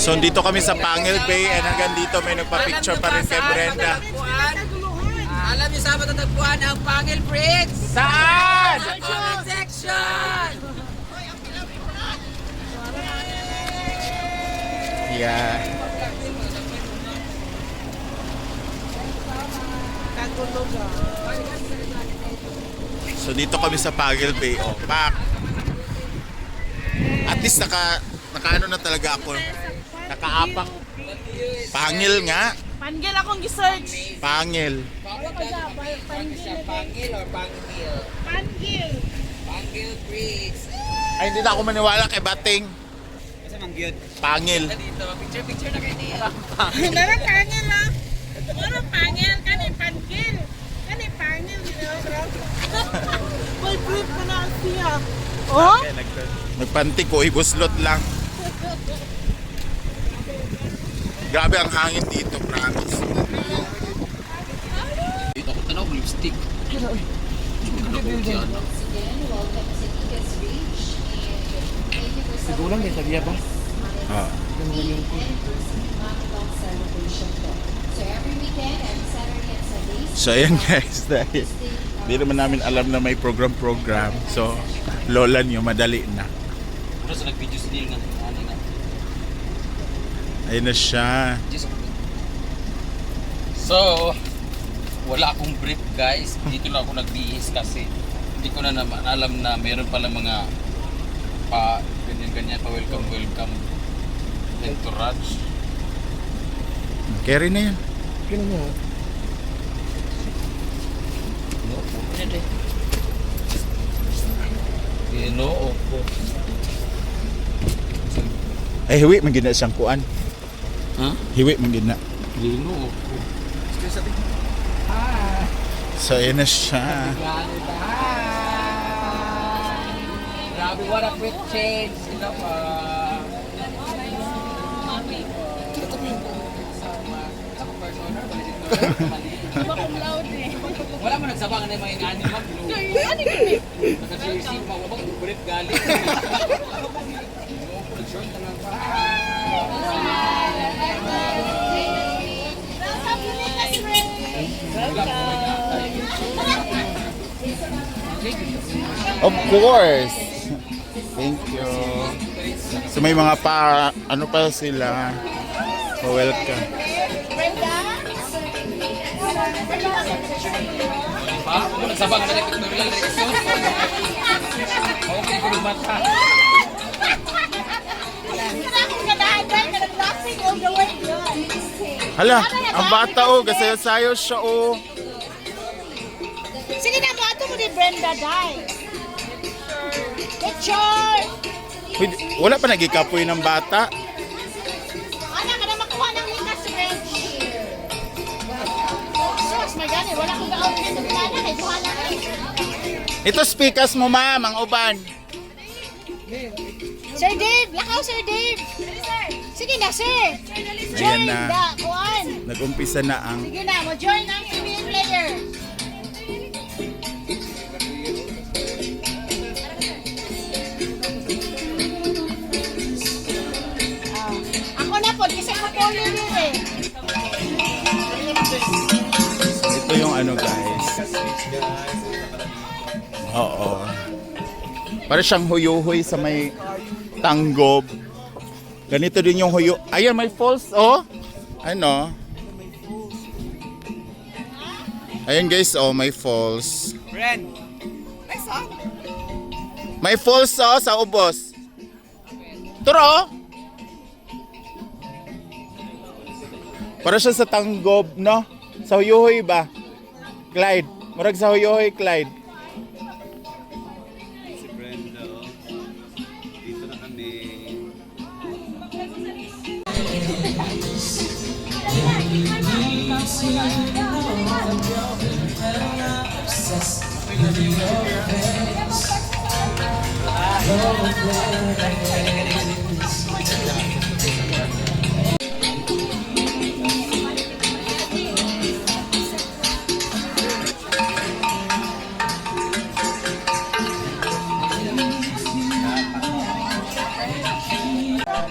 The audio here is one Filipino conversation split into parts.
So dito kami sa Pangil Bay and hanggang dito may nagpa-picture pa rin kay Brenda. Alam niyo saan matatagpuan ang Pangil Bridge? Saan? Sa comment section! Yeah. So dito kami sa Pangil Bay. Oh, back. At least nakaano na talaga ako. Nakaapak. Pangil nga. Pangil akong gi-search. Pangil. Pangil or Pangil? Pangil. Pangil Bridge. Ay, hindi na ako maniwala kay Bating. Kasi mangyod. Pangil. Dito, picture na kayo niya. Darang pangil ha. Darang pangil. Kani pangil. Kani pangil. May brief ko na siya. Oh? Nagpanti ko, ibuslot lang. Grabe ang hangin dito, promise. Dito ako tanaw, lipstick. Sigulang din, tagiya ba? Ah. So ayan guys, dahil hindi naman namin alam na may program-program. So, lola niyo, madali na. Ano sa nag-video sa nga? Ano nga? Ayun na siya. So, wala akong brief guys. Dito lang ako nagbihis kasi hindi ko na naman alam na meron pala mga ganyan-ganyan pa welcome entourage. Carry na yan. Ginoo ko. Ay, hiwi, magina siyang kuan. Ha? Hiwi, magina. Ginoo ko. So, ayun na siya. Grabe, what a quick change. Sila pa. Wala mo nagsabangan na yung mga ingani mag nakasisi mo, wabang bulit galing. Short na lang pa. Of course. Thank you. So may mga ano pa sila. Welcome. Pa, ako nagsabangan na yung pictorial direction. Okay, kung mata. Hala, ang bata oh, gasayo-sayo siya oh. Sige na mo, ato mo ni Brenda, dai. Picture! Wait, wala pa nagikapoy ng bata. Ana ka na makuha ng likas French. Sus, may gani, wala kong gaawin nito plana, kay Johanna na. Ito speakers mo ma'am, ang uban. Sir Dave, lakaw Sir Dave. Sige na, sir. Ayan Join na. the kuan. Nag-umpisa na ang Sige na, mo join ang female player. Ako na po, kasi ako polo rin eh. ito yung ano guys. Oo. Para siyang huyuhoy sa may tanggob. Ganito din yung huyo. Ayan, may falls, oh. Ano? Ayan guys, oh, may falls. Friend, nice song. May falls, oh, sa ubos. Turo! Para siya sa tanggob, no? Sa huyuhoy ba? Clyde. Murag sa huyuhoy, Clyde. Si Brenda, oh. Dito na kami.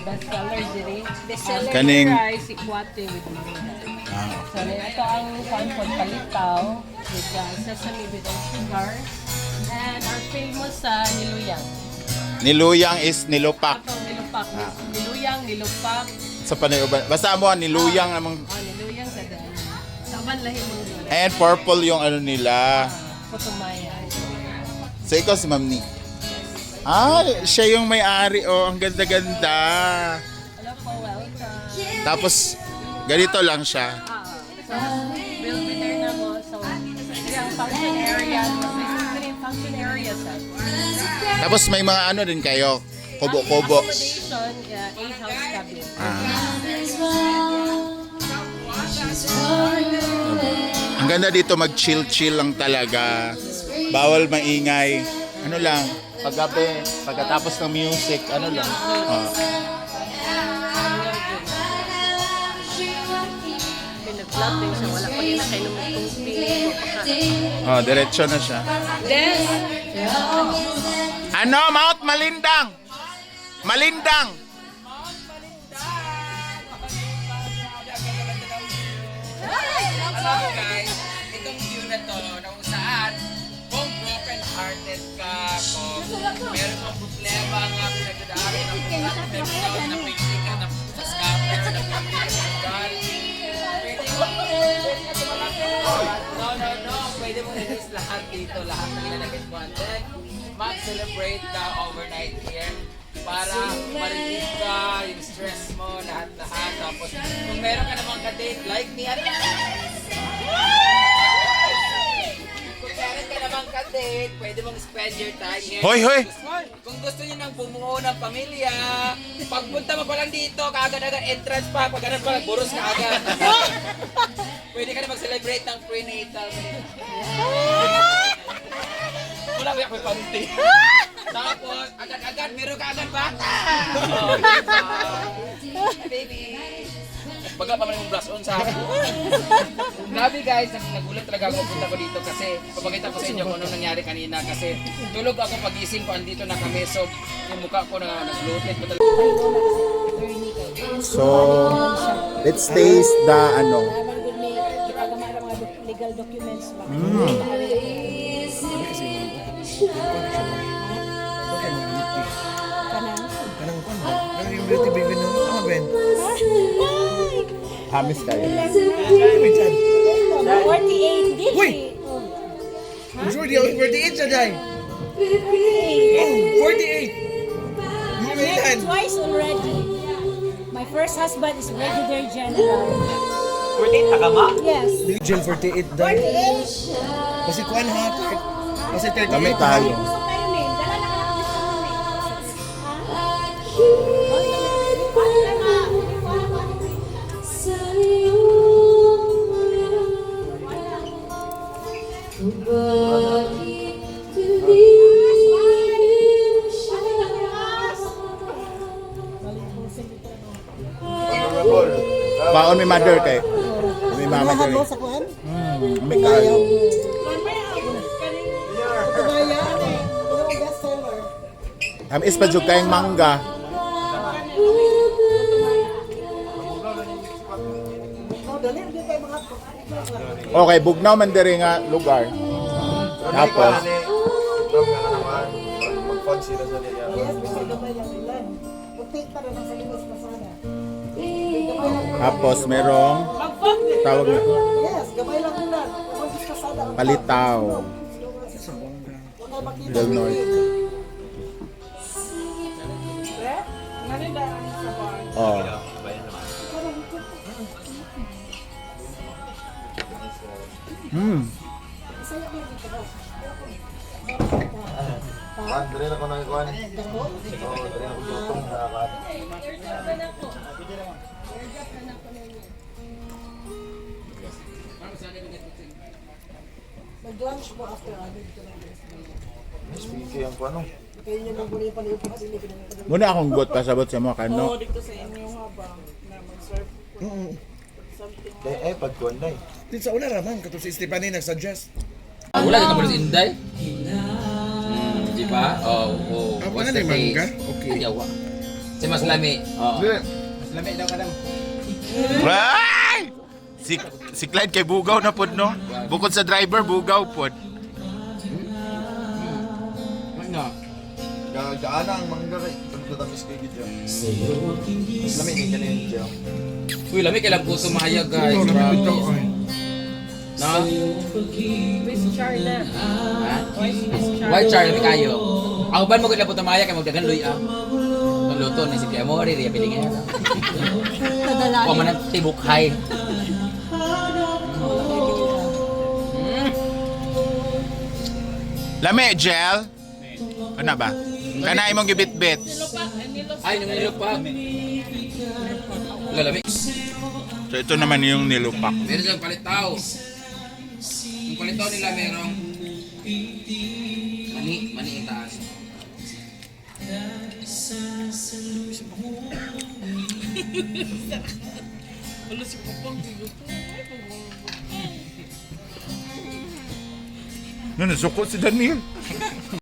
Best color, Jerry. Bestseller Kaning- rice, ikwate with manga. Ah, So, ito ang pampon palitaw with sesame with sugar. And our famous niluyang. niluyang is nilupak. Ito, nilupak. Niluyang, nilupak. Sa panayuban. Basta mo, niluyang namang... Niluyang sa daan. Saban lahi mo nila. And purple yung ano nila. Putumaya. So, ikaw si Ma'am Ni. Ah, siya yung may-ari. Oh, ang ganda-ganda. Hello po, welcome. Tapos, ganito lang siya. So, we'll be there na mo. So, yung function area. May function area sa. Tapos may mga ano din kayo. Kubo-kubo. Accommodation, 8 house cabin. Ang ganda dito, mag-chill-chill lang talaga. Bawal maingay. Ano lang, paggabi, pagkatapos ng music, ano lang. Pinag-vlog din siya. Wala pa rin na kayo Oh, diretso na siya. Des! Ano, Mount Malindang? Malindang! Alam mo guys, itong view na to, na kung saan, kung broken hearted ka, kung meron kang problema nga pinagdadaanan ng problem ka, na pili ka na sa scatter, na pili ka ng gal, pwede mo, no, pwede mo release lahat dito, lahat ng ilalagay mo, and then, mag-celebrate ka overnight here, para ma-relieve ka, yung stress mo, lahat-lahat. Tapos, kung meron ka namang ka-date, like me, at kung meron ka namang ka-date, pwede mong spend your time here. Hoy, hoy! Kung gusto niyo nang bumuo ng pamilya, pagpunta mo pa lang dito, kaagad-agad entrance pa, pag ganun pa, buros ka agad. Pwede ka na mag-celebrate ng prenatal. Wala ba yung panty? Tapos, agad-agad, meron ka agad bata! Oh, diba? Baby! Baga pa man yung brush on sa ako. Grabe guys, nagulat talaga ako punta ko dito kasi papakita ko sa inyo kung ano nangyari kanina kasi tulog ako pagising ko, andito na kami so yung mukha ko na naglutit ko talaga. So, let's taste the ano. Legal documents ba? Kanang kwan ba? Kanang yung beauty baby no? Ano Ben? Hamis kayo. Ay, dyan. 48 din. Uy! I'm sure di ako 48 siya dyan. Oh, 48! Yung ilan? Twice already. My first husband is Brigadier General. 48 na ka ma? Yes. Angel 48 dyan. Kasi kwan ha? Kasi 38 Kami tayo. Gusto kayo, men. Dala na ka lang Paon may mother kay. May mama kay. May kayo. Is pa jud kayong mangga. Okay, Bugnaw man diri nga lugar. Tapos Tapos merong tawag na Palitaw. Del Norte. Oh. Andre na ko na ikuan. Oh, dire na ko tutong na Nag-lunch po after added ko lang. speaker yung kuan no. Kaya nyo nang muli paniupag sila pinag-pag. Muna akong gut pasabot sa mga Oo, kano. dito sa inyo nga ba na mag-serve something. Pag kuan dai. Dito sa una raman, katong si Stephanie nag-suggest. Wala ka naman sa Inday? Di ba? Oh. Ah, What's ano the yung mangga? taste? Okay. Ayawa. Si Mas Lami. Oh. Dire. Lamig daw ka daw. Ay! Si Clyde kay bugaw na pod no. Bukod sa driver, bugaw pod. Ano? Gaana ang mangga kay pagtatamis kay gidyo. Lamig ni kanin dyo. Uy, lamig kailang puso mahayag guys. No? Miss Charlotte. Ha? Miss White char, lamig kayo. Ang uban mo kung po tamaya kay magdagan luy ah. Ang luto na si Piamo, rin riya pilingin na. Huwag man ang tibukhay. Lame, gel. Ano ba? Kanay mong gibit-bit. Ay, nung nilupak. Lalamig. So ito naman yung nilupak. Meron siyang palitaw. Yung palitaw nila merong mani ang taas. Ano, nasuko si Daniel.